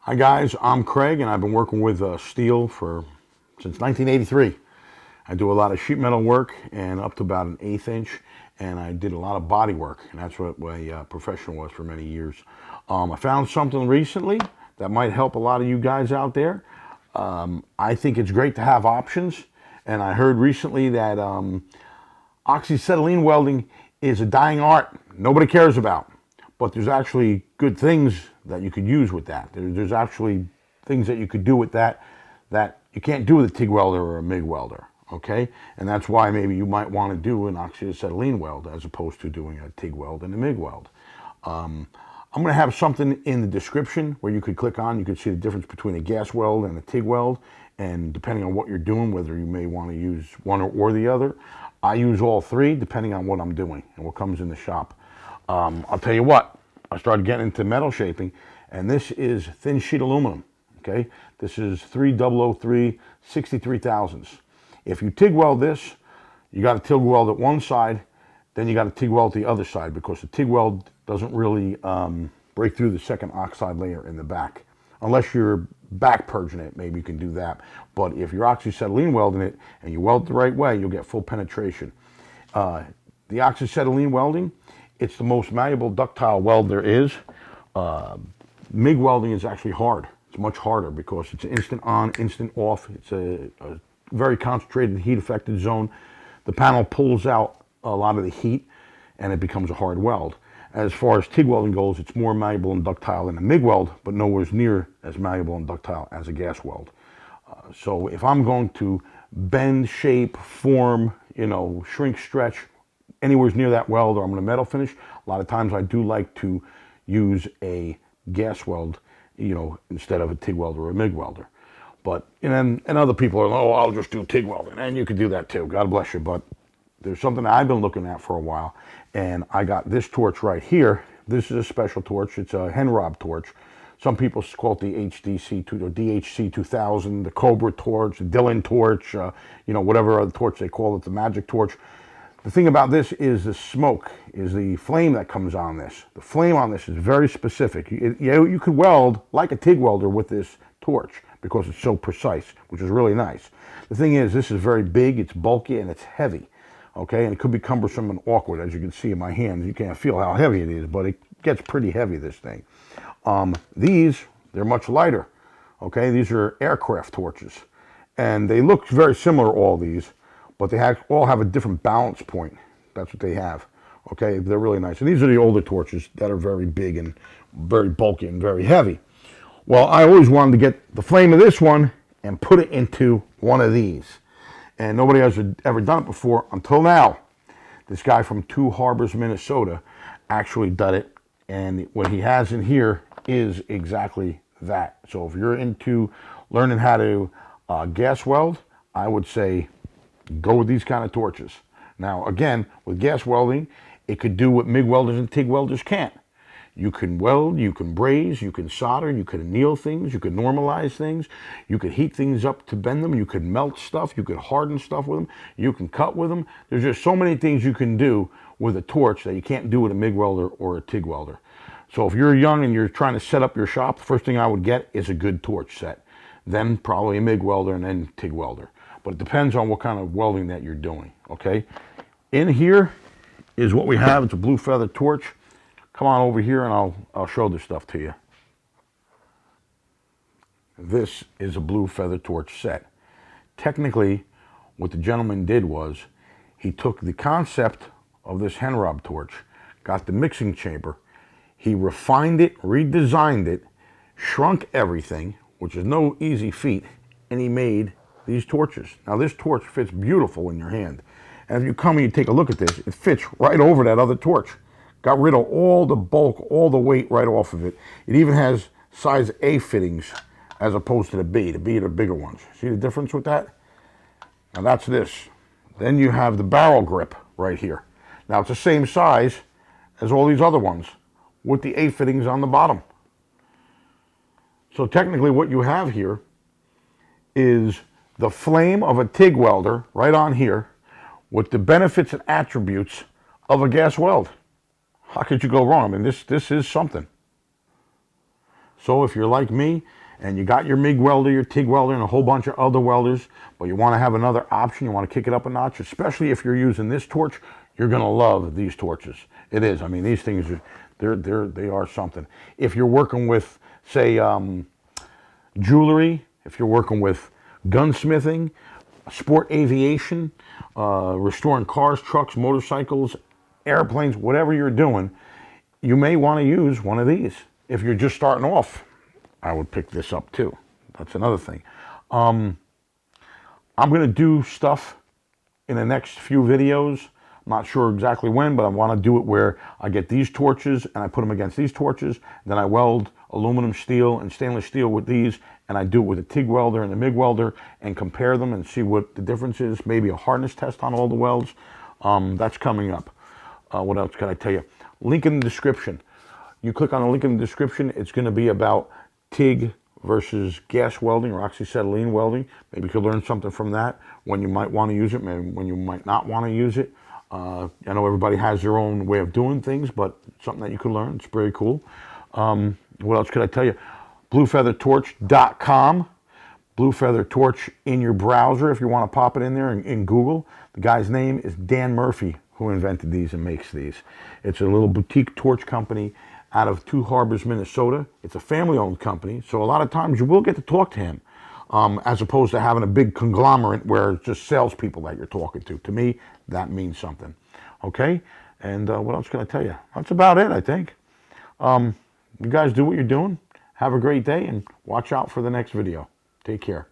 Hi guys, I'm Craig and I've been working with steel since 1983. I do a lot of sheet metal work and up to about an 1/8 inch, and I did a lot of body work, and that's what my profession was for many years. I found something recently that might help a lot of you guys out there. I think it's great to have options, and I heard recently that oxyacetylene welding is a dying art nobody cares about, but there's actually good things that you could use with that. There's actually things that you could do with that you can't do with a TIG welder or a MIG welder, okay? And that's why maybe you might want to do an oxyacetylene weld as opposed to doing a TIG weld and a MIG weld. I'm going to have something in the description where you could click on. You could see the difference between a gas weld and a TIG weld, and depending on what you're doing, whether you may want to use one or the other. I use all three depending on what I'm doing and what comes in the shop. I'll tell you what, I started getting into metal shaping, and this is thin sheet aluminum, okay? This is 3003 63 thousandths. If you TIG weld this, you got to TIG weld at one side, then you got to TIG weld the other side, because the TIG weld doesn't really break through the second oxide layer in the back. Unless you're back purging it, maybe you can do that. But if you're oxyacetylene welding it and you weld the right way, you'll get full penetration. The oxyacetylene welding, it's the most malleable ductile weld there is. MIG welding is actually hard. It's much harder because it's instant on, instant off. It's a very concentrated heat affected zone. The panel pulls out a lot of the heat and it becomes a hard weld. As far as TIG welding goes, it's more malleable and ductile than a MIG weld, but nowhere near as malleable and ductile as a gas weld. So if I'm going to bend, shape, form, shrink, stretch, anywhere near that weld, or I'm going to metal finish, a lot of times I do like to use a gas weld, instead of a TIG welder or a MIG welder. But and other people are, oh, I'll just do TIG welding, and you can do that too. God bless you. But there's something that I've been looking at for a while, and I got this torch right here. This is a special torch. It's a Henrob torch. Some people call it the HDC2 or DHC 2000, the Cobra torch, the Dillon torch, whatever other torch they call it, the magic torch. The thing about this is the smoke, is the flame that comes on this. The flame on this is very specific. You could weld like a TIG welder with this torch because it's so precise, which is really nice. The thing is, this is very big, it's bulky, and it's heavy. Okay, and it could be cumbersome and awkward, as you can see in my hands. You can't feel how heavy it is, but it gets pretty heavy, this thing. They're much lighter. Okay, these are aircraft torches, and they look very similar, all these, but they all have a different balance point. That's what they have. Okay, they're really nice. And these are the older torches that are very big and very bulky and very heavy. Well, I always wanted to get the flame of this one and put it into one of these. And nobody has ever done it before until now. This guy from Two Harbors, Minnesota actually did it. And what he has in here is exactly that. So if you're into learning how to gas weld, I would say go with these kind of torches. Now, again, with gas welding, it could do what MIG welders and TIG welders can't. You can weld, you can braze, you can solder, you can anneal things, you can normalize things, you could heat things up to bend them, you could melt stuff, you could harden stuff with them, you can cut with them. There's just so many things you can do with a torch that you can't do with a MIG welder or a TIG welder. So if you're young and you're trying to set up your shop, the first thing I would get is a good torch set. Then probably a MIG welder and then TIG welder. But it depends on what kind of welding that you're doing, okay? In here is what we have. It's a blue feather torch. Come on over here and I'll show this stuff to you. This is a blue feather torch set. Technically, what the gentleman did was he took the concept of this Henrob torch, got the mixing chamber, he refined it, redesigned it, shrunk everything, which is no easy feat, and he made these torches. Now this torch fits beautiful in your hand. And if you come and you take a look at this, it fits right over that other torch. Got rid of all the bulk, all the weight right off of it. It even has size A fittings as opposed to the B. The B are the bigger ones. See the difference with that? Now that's this. Then you have the barrel grip right here. Now it's the same size as all these other ones with the A fittings on the bottom. So technically what you have here is the flame of a TIG welder right on here with the benefits and attributes of a gas weld. How could you go wrong? I mean, this is something. So if you're like me and you got your MIG welder, your TIG welder, and a whole bunch of other welders, but you want to have another option, you want to kick it up a notch, especially if you're using this torch, you're going to love these torches. It is. I mean, these things they are something. If you're working with, say, jewelry, if you're working with gunsmithing, sport aviation, restoring cars, trucks, motorcycles, airplanes, whatever you're doing, you may want to use one of these. If you're just starting off, I would pick this up too. That's another thing. I'm going to do stuff in the next few videos. I'm not sure exactly when, but I want to do it where I get these torches and I put them against these torches. Then I weld aluminum, steel, and stainless steel with these, and I do it with a TIG welder and a MIG welder and compare them and see what the difference is. Maybe a hardness test on all the welds. That's coming up. What else can I tell you? Link in the description. You click on the link in the description, it's going to be about TIG versus gas welding or oxyacetylene welding. Maybe you could learn something from that, when you might want to use it, maybe when you might not want to use it. I know everybody has their own way of doing things, but something that you can learn. It's very cool. What else could I tell you? BlueFeatherTorch.com. Blue Feather Torch in your browser if you want to pop it in there in Google. The guy's name is Dan Murphy, who invented these and makes these. It's a little boutique torch company out of Two Harbors, Minnesota. It's a family-owned company, so a lot of times you will get to talk to him, as opposed to having a big conglomerate where it's just salespeople that you're talking to. To me, that means something. Okay? And what else can I tell you? That's about it, I think. You guys do what you're doing. Have a great day, and watch out for the next video. Take care.